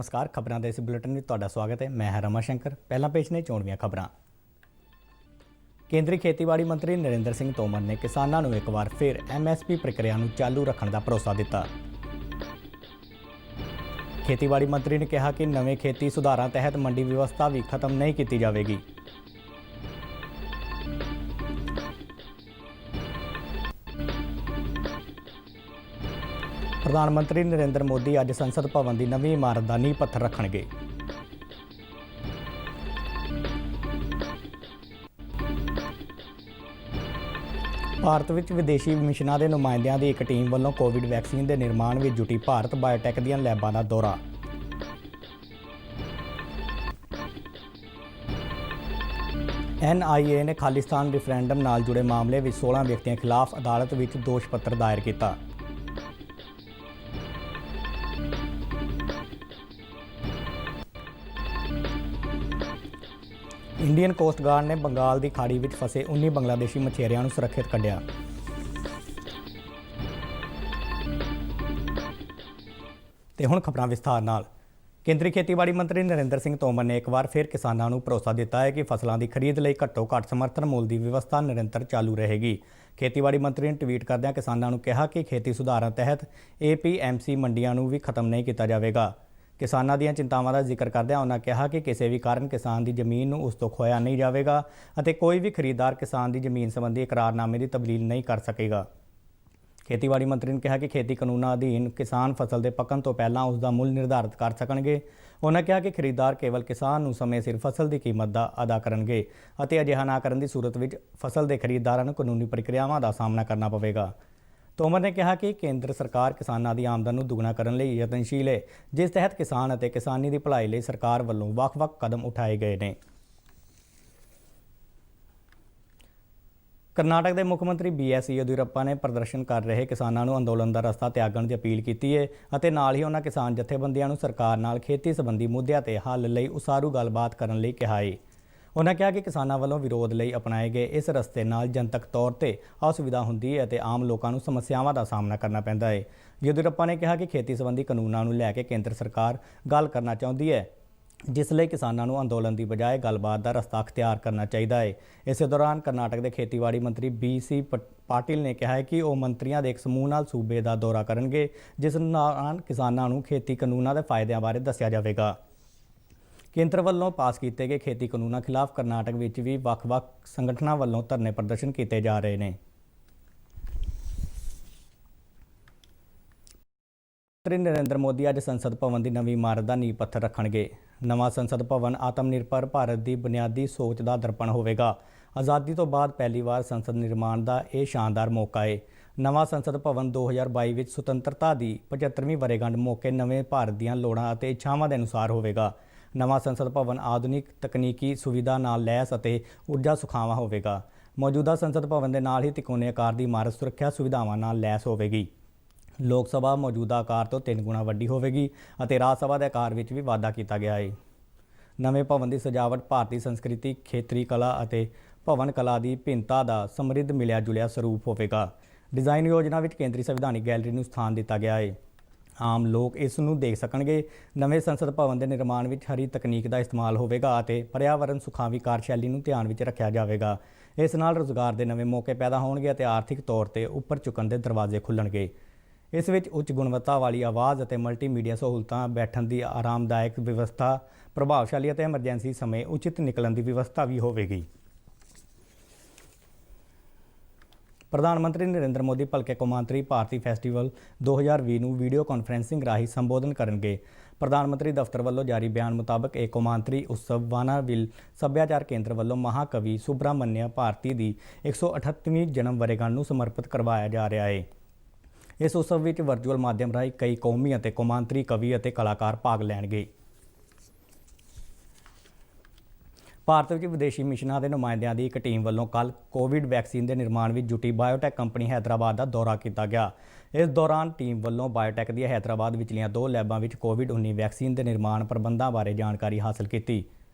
नमस्कार। खबरों के इस बुलेटिन में तुहाडा स्वागत है। मैं हां रमा शंकर। पहला पेश ने चोणवीं खबरां। केंद्रीय खेतीबाड़ी मंत्री नरेंद्र सिंह तोमर ने किसानों को एक बार फिर MSP प्रक्रिया को चालू रखने का भरोसा दिता। खेतीबाड़ी मंत्री ने कहा कि नवे खेती सुधारों तहत मंडी व्यवस्था भी खत्म नहीं की जाएगी। प्रधानमंत्री नरेंद्र मोदी अज संसद भवन की नवी इमारत का नींह पत्थर रखणगे। भारत विच विदेशी मिशनां के नुमाइंदियां की एक टीम वालों कोविड वैक्सीन के निर्माण में जुटी भारत बायोटेक दी लैबां का दौरा। NIA ने खालिस्तान रिफरेंडम नाल जुड़े मामले में 16 व्यक्तियों खिलाफ अदालत में दोष पत्र दायर किया। इंडियन कोस्ट गार्ड ने बंगाल की खाड़ी में फसे 19 बंगलादेशी मछेरियां सुरक्षित कढ़िया। ते हुण खबरां विस्तार नाल। केंद्रीय खेतीबाड़ी मंत्री नरेंद्र सिंह तोमर ने एक बार फिर किसानों को भरोसा दिता है कि फसलों की खरीद लई घट्टो घट्ट समर्थन मुल की व्यवस्था निरंतर चालू रहेगी। खेतीबाड़ी मंत्री ने ट्वीट करदਿਆਂ किसानों को कहा कि खेती सुधारों तहत APMC मंडियां भी खत्म नहीं किया जाएगा। किसानों ਦੀਆਂ चिंतावां का जिक्र करਦਿਆਂ उन्होंने कहा कि किसी भी कारण किसान की जमीन उस तो खोया नहीं जाएगा और कोई भी खरीददार किसान की जमीन संबंधी इकरारनामे की तब्दील नहीं कर सकेगा। खेतीबाड़ी मंत्री ने कहा कि खेती कानूनों अधीन किसान फसल के पकन तो पहला उसका मुल निर्धारित कर सकणगे। उन्होंने कहा कि खरीददार केवल किसान को समय सिर फसल की कीमत का अदा करनगे और अजिहा ना करन की सूरत में फसल के खरीददारों को कानूनी प्रक्रियावां का सामना करना पवेगा। तोमर ने कहा कि केंद्र सरकार किसानों की आमदन को दुगना करने लई यतनशील है, जिस तहत किसान और किसानी की भलाई लई सरकार वालों वख-वख कदम उठाए गए हैं। कर्नाटक के मुख्यमंत्री BS येदियुरप्पा ने प्रदर्शन कर रहे किसानों को अंदोलन का रस्ता त्यागण की अपील की है और नाल ही उन्होंने किसान जथेबंदियों को सरकार नाल खेती संबंधी मुद्दों के हल लई उसारू गलबात करने लई कहा है। उन्होंने कहा कि किसानों वालों विरोध लई अपनाए गए इस रस्ते नाल जनतक तौर पर असुविधा होंदी है और आम लोगों को समस्यावां का सामना करना पैंदा है। येदियुरप्पा ने कहा कि खेती संबंधी कानूनों को लैके केंद्र सरकार गल करना चाहती है, जिसलिए किसानों को अंदोलन की बजाय गलबात का रस्ता अख्तियार करना चाहिए है। इस दौरान कर्नाटक के खेतीबाड़ी मंत्री BC पाटिल ने कहा है कि वह मंत्रियों के एक समूह नाल सूबे का दौरा करेंगे, जिस दौरान किसानों को खेती कानूनों के फायदों बारे दस्सिया जाएगा। केंद्र वालों पास किए गए खेती कानूनों खिलाफ कर्नाटक में भी वख-वख संगठनों वालों धरने प्रदर्शन किए जा रहे हैं। प्रधानमंत्री नरेंद्र मोदी अज संसद भवन की नवी इमारत का नींह पत्थर रखणगे। नवा संसद भवन आत्मनिर्भर भारत की बुनियादी सोच का दर्पण होगा। आज़ादी तो बाद पहली बार संसद निर्माण का यह शानदार मौका है। नवा संसद भवन 2022 में सुतंत्रता की 75वीं वर्षगांठ मौके नवे भारत दी लोड़ां और इच्छावां के अनुसार होगा। नवा संसद भवन आधुनिक तकनीकी सुविधा नाल लैस और ऊर्जा सुखावां होगा। मौजूदा संसद भवन के नाल ही तिकोने आकार की इमारत सुरक्षा सुविधावां नाल लैस होगी। लोक सभा मौजूदा आकार तो 3 गुणा वड्डी होगी और राज सभा के आकार में भी वाधा किया गया है। नवे भवन की सजावट भारतीय संस्कृति, खेतरी कला और भवन कला की भिन्नता का समृद्ध मिलिया जुलिया स्वरूप होगा। डिजाइन योजना में केंद्रीय संविधानिक गैलरी को स्थान दिता गया है। आम लोग इसनूं देख सकणगे। नवे संसद भवन के निर्माण में हरी तकनीक का इस्तेमाल होगा और पर्यावरण सुखावी कार्यशैली को ध्यान में रखा जाएगा। इस नाल रोजगार के नवे मौके पैदा होणगे और आर्थिक तौर पर उपर चुकण के दरवाजे खुलणगे। इस विच उच्च गुणवत्ता वाली आवाज़ और मल्टीमीडिया सहूलतां, बैठण की आरामदायक व्यवस्था, प्रभावशाली और एमरजेंसी समय उचित निकलण की व्यवस्था भी होगी। प्रधानमंत्री नरेंद्र मोदी भलके कौमांतरी भारती फैसटीवल 2020 ਨੂੰ वीडियो कॉन्फ्रेंसिंग राही संबोधन करेंगे। प्रधानमंत्री दफ्तर वालों जारी बयान मुताबक एक कौमांतरी उत्सव वानाविल सभ्याचार केंद्र वालों महाकवि सुब्रमण्य भारती की 138वीं जन्म वर्षगांठ को समर्पित करवाया जा रहा है। इस उत्सव में वर्चुअल माध्यम राही कई कौमी और कौमांतरी कवि और कलाकार भाग लैणगे। भारत में विदेशी मिशनां के नुमाइंदियां की एक टीम वालों कल कोविड वैक्सीन के निर्माण में जुटी बायोटेक कंपनी हैदराबाद का दौरा किया गया। इस दौरान टीम वालों बायोटेक दी हैदराबाद विचलियां 2 लैबां में कोविड-19 वैक्सीन के निर्माण प्रबंधों बारे जानकारी हासिल की।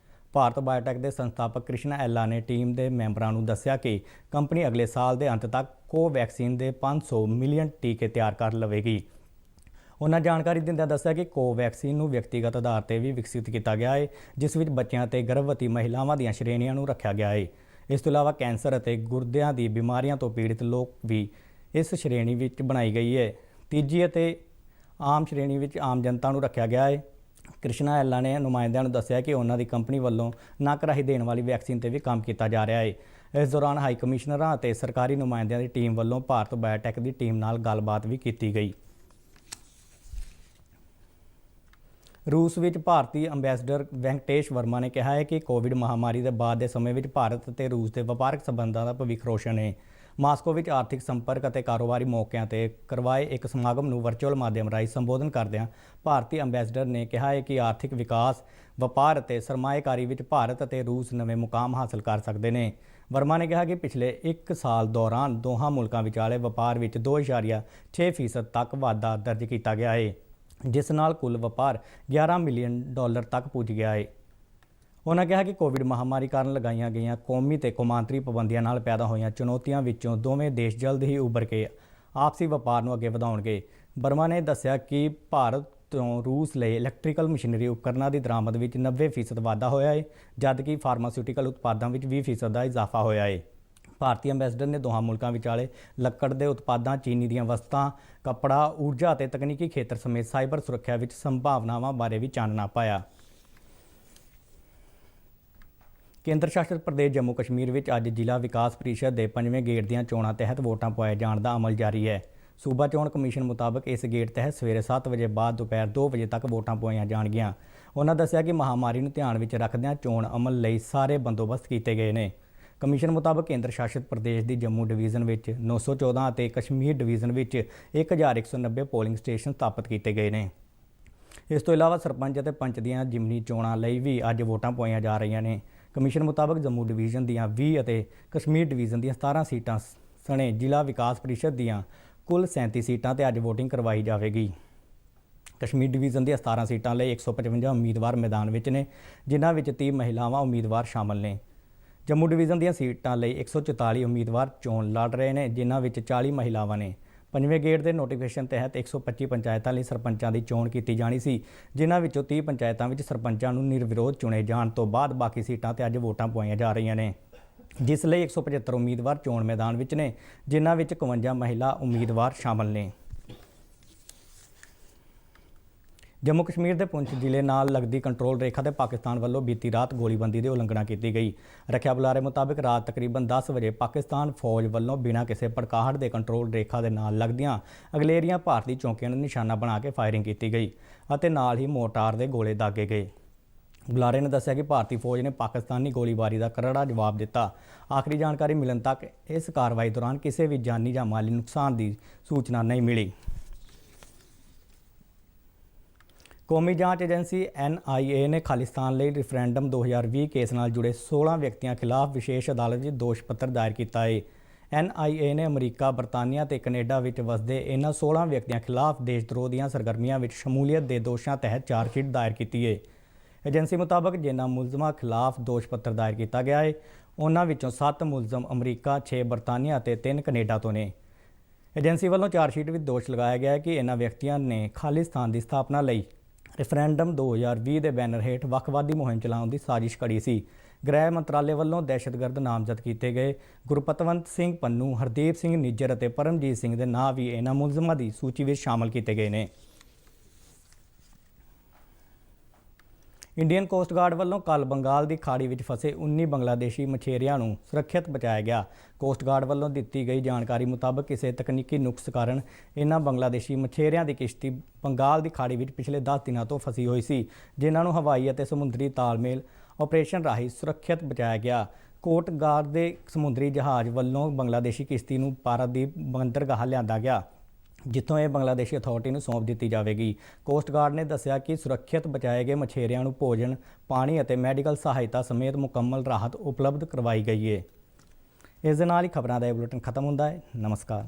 भारत बायोटेक के संस्थापक कृष्णा एला ने टीम के मैंबरों को दस्सिया कि कंपनी अगले साल के अंत तक कोवैक्सीन के 500 मिलियन टीके तैयार कर लवेगी। ਉਹਨਾਂ ਜਾਣਕਾਰੀ ਦਿੰਦਿਆਂ ਦੱਸਿਆ ਕਿ ਕੋਵੈਕਸੀਨ ਨੂੰ ਵਿਅਕਤੀਗਤ ਆਧਾਰ ਤੇ ਵੀ ਵਿਕਸਿਤ ਕੀਤਾ ਗਿਆ ਹੈ, ਜਿਸ ਵਿੱਚ ਬੱਚਿਆਂ ਤੇ ਗਰਭਵਤੀ ਮਹਿਲਾਵਾਂ ਦੀਆਂ ਸ਼੍ਰੇਣੀਆਂ ਨੂੰ ਰੱਖਿਆ ਗਿਆ ਹੈ। ਇਸ ਤੋਂ ਇਲਾਵਾ ਕੈਂਸਰ ਅਤੇ ਗੁਰਦਿਆਂ ਦੀ ਬਿਮਾਰੀਆਂ ਤੋਂ ਪੀੜਿਤ ਲੋਕ ਵੀ ਇਸ ਸ਼੍ਰੇਣੀ ਵਿੱਚ ਬਣਾਈ ਗਈ ਹੈ। ਤੀਜੀ ਅਤੇ ਆਮ ਸ਼੍ਰੇਣੀ ਵਿੱਚ ਆਮ ਜਨਤਾ ਨੂੰ ਰੱਖਿਆ ਗਿਆ ਹੈ। ਕ੍ਰਿਸ਼ਨਾ ਐਲਾ ਨੇ ਨੁਮਾਇੰਦਿਆਂ ਨੂੰ ਦੱਸਿਆ ਕਿ ਉਹਨਾਂ ਦੀ ਕੰਪਨੀ ਵੱਲੋਂ ਨੱਕ ਰਾਹੀਂ ਦੇਣ ਵਾਲੀ ਵੈਕਸੀਨ ਤੇ ਵੀ ਕੰਮ ਕੀਤਾ ਜਾ ਰਿਹਾ ਹੈ। ਇਸ ਦੌਰਾਨ ਹਾਈ ਕਮਿਸ਼ਨਰਾਂ ਅਤੇ ਸਰਕਾਰੀ ਨੁਮਾਇੰਦਿਆਂ ਦੀ ਟੀਮ ਵੱਲੋਂ ਭਾਰਤ ਬਾਇਓਟੈਕ ਦੀ ਟੀਮ ਨਾਲ ਗੱਲਬਾਤ ਵੀ ਕੀਤੀ ਗਈ। ਰੂਸ ਵਿੱਚ ਭਾਰਤੀ ਅੰਬੈਸਡਰ ਵੈਂਕਟੇਸ਼ ਵਰਮਾ ਨੇ ਕਿਹਾ ਹੈ ਕਿ ਕੋਵਿਡ ਮਹਾਮਾਰੀ ਦੇ ਬਾਅਦ ਦੇ ਸਮੇਂ ਵਿੱਚ ਭਾਰਤ ਅਤੇ ਰੂਸ ਦੇ ਵਪਾਰਕ ਸੰਬੰਧਾਂ ਦਾ ਭਵਿੱਖ ਰੋਸ਼ਨ ਹੈ। ਮਾਸਕੋ ਵਿੱਚ ਆਰਥਿਕ ਸੰਪਰਕ ਅਤੇ ਕਾਰੋਬਾਰੀ ਮੌਕਿਆਂ ਤੇ ਕਰਵਾਏ ਇੱਕ ਸਮਾਗਮ ਨੂੰ ਵਰਚੁਅਲ ਮਾਧਿਅਮ ਰਾਹੀਂ ਸੰਬੋਧਨ ਕਰਦਿਆਂ ਭਾਰਤੀ ਅੰਬੈਸਡਰ ਨੇ ਕਿਹਾ ਹੈ ਕਿ ਆਰਥਿਕ ਵਿਕਾਸ, ਵਪਾਰ ਅਤੇ ਸਰਮਾਏਕਾਰੀ ਵਿੱਚ ਭਾਰਤ ਅਤੇ ਰੂਸ ਨਵੇਂ ਮੁਕਾਮ ਹਾਸਲ ਕਰ ਸਕਦੇ ਨੇ। ਵਰਮਾ ਨੇ ਕਿਹਾ ਕਿ ਪਿਛਲੇ 1 ਸਾਲ ਦੌਰਾਨ ਦੋਹਾਂ ਮੁਲਕਾਂ ਵਿਚਾਲੇ ਵਪਾਰ ਵਿੱਚ 2.6% ਤੱਕ ਵਾਧਾ ਦਰਜ ਕੀਤਾ ਗਿਆ ਹੈ, ਜਿਸ ਨਾਲ ਕੁੱਲ ਵਪਾਰ $11 ਮਿਲੀਅਨ ਤੱਕ ਪੁੱਜ ਗਿਆ ਹੈ। ਉਹਨਾਂ ਕਿਹਾ ਕਿ ਕੋਵਿਡ ਮਹਾਮਾਰੀ ਕਾਰਨ ਲਗਾਈਆਂ ਗਈਆਂ ਕੌਮੀ ਤੇ ਕੌਮਾਂਤਰੀ ਪਾਬੰਦੀਆਂ ਨਾਲ ਪੈਦਾ ਹੋਈਆਂ ਚੁਣੌਤੀਆਂ ਵਿੱਚੋਂ ਦੋਵੇਂ ਦੇਸ਼ ਜਲਦ ਹੀ ਉੱਭਰ ਕੇ ਆਪਸੀ ਵਪਾਰ ਨੂੰ ਅੱਗੇ ਵਧਾਉਣਗੇ। ਵਰਮਾ ਨੇ ਦੱਸਿਆ ਕਿ ਭਾਰਤ ਤੋਂ ਰੂਸ ਲਈ ਇਲੈਕਟ੍ਰੀਕਲ ਮਸ਼ੀਨਰੀ ਉਪਕਰਨਾਂ ਦੀ ਦਰਾਮਦ ਵਿੱਚ 90% ਵਾਧਾ ਹੋਇਆ ਹੈ, ਜਦਕਿ ਫਾਰਮਾਸਿਊਟੀਕਲ ਉਤਪਾਦਾਂ ਵਿੱਚ 20% ਦਾ ਇਜ਼ਾਫਾ ਹੋਇਆ ਹੈ। ਭਾਰਤੀ ਅੰਬੈਸਡਰ ਨੇ ਦੋਹਾਂ ਮੁਲਕਾਂ ਵਿਚਾਲੇ ਲੱਕੜ ਦੇ ਉਤਪਾਦਾਂ, ਚੀਨੀ ਦੀਆਂ ਵਸਤਾਂ, ਕੱਪੜਾ, ਊਰਜਾ ਅਤੇ ਤਕਨੀਕੀ ਖੇਤਰ ਸਮੇਤ ਸਾਈਬਰ ਸੁਰੱਖਿਆ ਵਿੱਚ ਸੰਭਾਵਨਾਵਾਂ ਬਾਰੇ ਵੀ ਚਾਨਣਾ ਪਾਇਆ। ਕੇਂਦਰ ਸ਼ਾਸਿਤ ਪ੍ਰਦੇਸ਼ ਜੰਮੂ ਕਸ਼ਮੀਰ ਵਿੱਚ ਅੱਜ ਜ਼ਿਲ੍ਹਾ ਵਿਕਾਸ ਪ੍ਰੀਸ਼ਦ ਦੇ 5ਵੇਂ ਗੇੜ ਦੀਆਂ ਚੋਣਾਂ ਤਹਿਤ ਵੋਟਾਂ ਪਾਏ ਜਾਣ ਦਾ ਅਮਲ ਜਾਰੀ ਹੈ। ਸੂਬਾ ਚੋਣ ਕਮਿਸ਼ਨ ਮੁਤਾਬਕ ਇਸ ਗੇੜ ਤਹਿਤ ਸਵੇਰੇ 7 ਵਜੇ ਬਾਅਦ ਦੁਪਹਿਰ 2 ਵਜੇ ਤੱਕ ਵੋਟਾਂ ਪਾਈਆਂ ਜਾਣਗੀਆਂ। ਉਹਨਾਂ ਦੱਸਿਆ ਕਿ ਮਹਾਮਾਰੀ ਨੂੰ ਧਿਆਨ ਵਿੱਚ ਰੱਖਦਿਆਂ ਚੋਣ ਅਮਲ ਲਈ ਸਾਰੇ ਬੰਦੋਬਸਤ ਕੀਤੇ ਗਏ ਨੇ। ਕਮਿਸ਼ਨ ਮੁਤਾਬਕ ਕੇਂਦਰ ਸ਼ਾਸਿਤ ਪ੍ਰਦੇਸ਼ ਦੀ ਜੰਮੂ ਡਿਵੀਜ਼ਨ ਵਿੱਚ 914 ਅਤੇ ਕਸ਼ਮੀਰ ਡਿਵੀਜ਼ਨ ਵਿੱਚ 1190 ਪੋਲਿੰਗ ਸਟੇਸ਼ਨ ਸਥਾਪਿਤ ਕੀਤੇ ਗਏ ਨੇ। ਇਸ ਤੋਂ ਇਲਾਵਾ ਸਰਪੰਚ ਅਤੇ ਪੰਚ ਦੀਆਂ ਜ਼ਿਮਨੀ ਚੋਣਾਂ ਲਈ ਵੀ ਅੱਜ ਵੋਟਾਂ ਪਾਈਆਂ ਜਾ ਰਹੀਆਂ ਨੇ। ਕਮਿਸ਼ਨ ਮੁਤਾਬਕ ਜੰਮੂ ਡਿਵੀਜ਼ਨ ਦੀਆਂ 20 ਅਤੇ ਕਸ਼ਮੀਰ ਡਿਵੀਜ਼ਨ ਦੀਆਂ 17 ਸੀਟਾਂ ਸਣੇ ਜ਼ਿਲ੍ਹਾ ਵਿਕਾਸ ਪ੍ਰੀਸ਼ਦ ਦੀਆਂ ਕੁੱਲ 37 ਸੀਟਾਂ ਤੇ ਅੱਜ VOTING ਕਰਵਾਈ ਜਾਵੇਗੀ। ਕਸ਼ਮੀਰ ਡਿਵੀਜ਼ਨ ਦੀਆਂ 17 ਸੀਟਾਂ ਲਈ 155 ਉਮੀਦਵਾਰ ਮੈਦਾਨ ਵਿੱਚ ਨੇ, ਜਿਨ੍ਹਾਂ ਵਿੱਚ 30 ਮਹਿਲਾਵਾਂ ਉਮੀਦਵਾਰ ਸ਼ਾਮਲ ਨੇ। ਜੰਮੂ ਡਿਵੀਜ਼ਨ ਦੀਆਂ ਸੀਟਾਂ ਲਈ 144 ਉਮੀਦਵਾਰ ਚੋਣ ਲੜ ਰਹੇ ਨੇ, ਜਿਨ੍ਹਾਂ ਵਿੱਚ 40 ਮਹਿਲਾਵਾਂ ਨੇ। 5ਵੇਂ ਗੇੜ ਦੇ ਨੋਟੀਫਿਕੇਸ਼ਨ ਤਹਿਤ 125 ਪੰਚਾਇਤਾਂ ਲਈ ਸਰਪੰਚਾਂ ਦੀ ਚੋਣ ਕੀਤੀ ਜਾਣੀ ਸੀ, ਜਿਨ੍ਹਾਂ ਵਿੱਚੋਂ 30 ਪੰਚਾਇਤਾਂ ਵਿੱਚ ਸਰਪੰਚਾਂ ਨੂੰ ਨਿਰਵਿਰੋਧ ਚੁਣੇ ਜਾਣ ਤੋਂ ਬਾਅਦ ਬਾਕੀ ਸੀਟਾਂ ਤੇ ਅੱਜ ਵੋਟਾਂ ਪਾਈਆਂ ਜਾ ਰਹੀਆਂ ਨੇ, ਜਿਸ ਲਈ 175 ਉਮੀਦਵਾਰ ਚੋਣ ਮੈਦਾਨ ਵਿੱਚ ਨੇ, ਜਿਨ੍ਹਾਂ ਵਿੱਚ 51 ਮਹਿਲਾ ਉਮੀਦਵਾਰ ਸ਼ਾਮਲ ਨੇ। ਜੰਮੂ ਕਸ਼ਮੀਰ ਦੇ ਪੁੰਛ ਜ਼ਿਲ੍ਹੇ ਨਾਲ ਲੱਗਦੀ ਕੰਟਰੋਲ ਰੇਖਾ ਤੇ ਪਾਕਿਸਤਾਨ ਵੱਲੋਂ ਬੀਤੀ ਰਾਤ ਗੋਲੀਬੰਦੀ ਦੀ ਉਲੰਘਣਾ ਕੀਤੀ ਗਈ। ਰੱਖਿਆ ਬੁਲਾਰੇ ਮੁਤਾਬਕ ਰਾਤ ਤਕਰੀਬਨ 10 ਵਜੇ ਪਾਕਿਸਤਾਨ ਫੌਜ ਵੱਲੋਂ ਬਿਨਾਂ ਕਿਸੇ ਭੜਕਾਹਟ ਦੇ ਕੰਟਰੋਲ ਰੇਖਾ ਦੇ ਨਾਲ ਲੱਗਦੀਆਂ ਅਗਲੇਰੀਆਂ ਭਾਰਤੀ ਚੌਕੀਆਂ ਨੂੰ ਨਿਸ਼ਾਨਾ ਬਣਾ ਕੇ ਫਾਇਰਿੰਗ ਕੀਤੀ ਗਈ ਅਤੇ ਨਾਲ ਹੀ ਮੋਰਟਾਰ ਦੇ ਗੋਲੇ ਦਾਗੇ ਗਏ। ਬੁਲਾਰੇ ਨੇ ਦੱਸਿਆ ਕਿ ਭਾਰਤੀ ਫੌਜ ਨੇ ਪਾਕਿਸਤਾਨੀ ਗੋਲੀਬਾਰੀ ਦਾ ਕਰੜਾ ਜਵਾਬ ਦਿੱਤਾ। ਆਖਰੀ ਜਾਣਕਾਰੀ ਮਿਲਣ ਤੱਕ ਇਸ ਕਾਰਵਾਈ ਦੌਰਾਨ ਕਿਸੇ ਵੀ ਜਾਨੀ ਜਾਂ ਮਾਲੀ ਨੁਕਸਾਨ ਦੀ ਸੂਚਨਾ ਨਹੀਂ ਮਿਲੀ। ਕੌਮੀ ਜਾਂਚ ਏਜੰਸੀ NIA ਨੇ ਖਾਲਿਸਤਾਨ ਲਈ ਰੈਫਰੈਂਡਮ 2020 ਕੇਸ ਨਾਲ ਜੁੜੇ 16 ਵਿਅਕਤੀਆਂ ਖਿਲਾਫ ਵਿਸ਼ੇਸ਼ ਅਦਾਲਤ ਵਿੱਚ ਦੋਸ਼ ਪੱਤਰ ਦਾਇਰ ਕੀਤਾ ਹੈ। NIA ਨੇ ਅਮਰੀਕਾ, ਬਰਤਾਨੀਆ ਤੇ ਕੈਨੇਡਾ ਵਿੱਚ ਵਸਦੇ ਇਹਨਾਂ 16 ਵਿਅਕਤੀਆਂ ਖਿਲਾਫ ਦੇਸ਼ਦਰੋਹ ਦੀਆਂ ਸਰਗਰਮੀਆਂ ਵਿੱਚ ਸ਼ਮੂਲੀਅਤ ਦੇ ਦੋਸ਼ਾਂ ਤਹਿਤ ਚਾਰਜਸ਼ੀਟ ਦਾਇਰ ਕੀਤੀ ਹੈ। ਏਜੰਸੀ ਮੁਤਾਬਕ ਜਿਨ੍ਹਾਂ ਮੁਲਜ਼ਮਾਂ ਖਿਲਾਫ ਦੋਸ਼ ਪੱਤਰ ਦਾਇਰ ਕੀਤਾ ਗਿਆ ਹੈ, ਉਹਨਾਂ ਵਿੱਚੋਂ 7 ਮੁਲਜ਼ਮ ਅਮਰੀਕਾ, 6 ਬਰਤਾਨੀਆ ਅਤੇ 3 ਕੈਨੇਡਾ ਤੋਂ ਨੇ। ਏਜੰਸੀ ਵੱਲੋਂ ਚਾਰਜਸ਼ੀਟ ਵਿੱਚ ਦੋਸ਼ ਲਗਾਇਆ ਗਿਆ ਹੈ ਕਿ ਇਹਨਾਂ ਵਿਅਕਤੀਆਂ ਨੇ ਖਾਲਿਸਤਾਨ ਦੀ ਸਥਾਪਨਾ ਲਈ ਰੈਫਰੈਂਡਮ 2020 ਦੇ ਬੈਨਰ ਹੇਠ ਵੱਖਵਾਦੀ ਮੁਹਿੰਮ ਚਲਾਉਣ ਦੀ ਸਾਜ਼ਿਸ਼ ਘੜੀ ਸੀ। ਗ੍ਰਹਿ ਮੰਤਰਾਲੇ ਵੱਲੋਂ ਦਹਿਸ਼ਤਗਰਦ ਨਾਮਜ਼ਦ ਕੀਤੇ ਗਏ ਗੁਰਪਤਵੰਤ ਸਿੰਘ ਪੰਨੂ, ਹਰਦੀਪ ਸਿੰਘ ਨਿੱਜਰ ਅਤੇ ਪਰਮਜੀਤ ਸਿੰਘ ਦੇ ਨਾਂ ਵੀ ਇਹਨਾਂ ਮੁਲਜ਼ਮਾਂ ਦੀ ਸੂਚੀ ਵਿੱਚ ਸ਼ਾਮਲ ਕੀਤੇ ਗਏ ਨੇ। ਇੰਡੀਅਨ ਕੋਸਟ ਗਾਰਡ ਵੱਲੋਂ ਕੱਲ੍ਹ ਬੰਗਾਲ ਦੀ ਖਾੜੀ ਵਿੱਚ ਫਸੇ 19 ਬੰਗਲਾਦੇਸ਼ੀ ਮਛੇਰਿਆਂ ਨੂੰ ਸੁਰੱਖਿਅਤ ਬਚਾਇਆ ਗਿਆ। ਕੋਸਟ ਗਾਰਡ ਵੱਲੋਂ ਦਿੱਤੀ ਗਈ ਜਾਣਕਾਰੀ ਮੁਤਾਬਕ ਕਿਸੇ ਤਕਨੀਕੀ ਨੁਕਸ ਕਾਰਨ ਇਹਨਾਂ ਬੰਗਲਾਦੇਸ਼ੀ ਮਛੇਰਿਆਂ ਦੀ ਕਿਸ਼ਤੀ ਬੰਗਾਲ ਦੀ ਖਾੜੀ ਵਿੱਚ ਪਿਛਲੇ 10 ਦਿਨਾਂ ਤੋਂ ਫਸੀ ਹੋਈ ਸੀ, ਜਿਨ੍ਹਾਂ ਨੂੰ ਹਵਾਈ ਅਤੇ ਸਮੁੰਦਰੀ ਤਾਲਮੇਲ ਆਪਰੇਸ਼ਨ ਰਾਹੀਂ ਸੁਰੱਖਿਅਤ ਬਚਾਇਆ ਗਿਆ। ਕੋਸਟ ਗਾਰਡ ਦੇ ਸਮੁੰਦਰੀ ਜਹਾਜ਼ ਵੱਲੋਂ ਬੰਗਲਾਦੇਸ਼ੀ ਕਿਸ਼ਤੀ ਨੂੰ ਪਾਰਾਦੀਪ ਬੰਦਰਗਾਹ ਲਿਆਂਦਾ ਗਿਆ, ਜਿੱਥੋਂ ਇਹ ਬੰਗਲਾਦੇਸ਼ੀ ਅਥਾਰਟੀ ਨੂੰ ਸੌਂਪ ਦਿੱਤੀ ਜਾਵੇਗੀ। ਕੋਸਟ ਗਾਰਡ ਨੇ ਦੱਸਿਆ ਕਿ ਸੁਰੱਖਿਅਤ ਬਚਾਏ ਗਏ ਮਛੇਰਿਆਂ ਨੂੰ ਭੋਜਨ, ਪਾਣੀ ਅਤੇ ਮੈਡੀਕਲ ਸਹਾਇਤਾ ਸਮੇਤ ਮੁਕੰਮਲ ਰਾਹਤ ਉਪਲਬਧ ਕਰਵਾਈ ਗਈ ਹੈ। ਇਸ ਦੇ ਨਾਲ ਹੀ ਖਬਰਾਂ ਦਾ ਇਹ ਬੁਲੇਟਿਨ ਖਤਮ ਹੁੰਦਾ ਹੈ। ਨਮਸਕਾਰ।